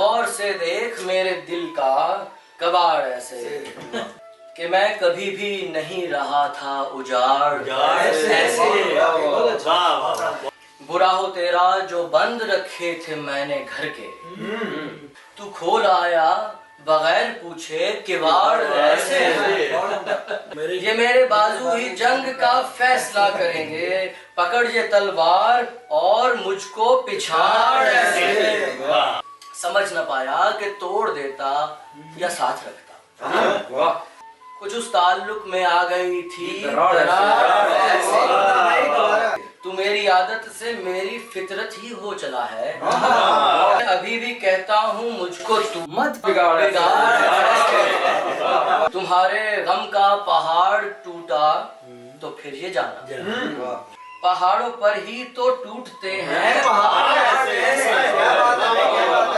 غور سے دیکھ میرے دل کا کباڑ ایسے کہ میں کبھی بھی نہیں رہا تھا اجاڑ ایسے. برا ہو تیرا جو بند رکھے تھے میں نے گھر کے, تو کھول آیا بغیر پوچھے کواڑ ایسے. یہ میرے بازو ہی جنگ کا فیصلہ کریں گے, پکڑ یہ تلوار اور مجھ کو پچھاڑ ایسے. سمجھ نہ پایا کہ توڑ دیتا یا ساتھ رکھتا, کچھ اس تعلق میں آ گئی تھی دراڑ ایسے. تو میری عادت سے میری فطرت ہی ہو چلا ہے, ابھی بھی کہتا ہوں مجھ کو تو مت بگاڑ. تمہارے غم کا پہاڑ ٹوٹا تو پھر یہ جانا, پہاڑوں پر ہی تو ٹوٹتے ہیں.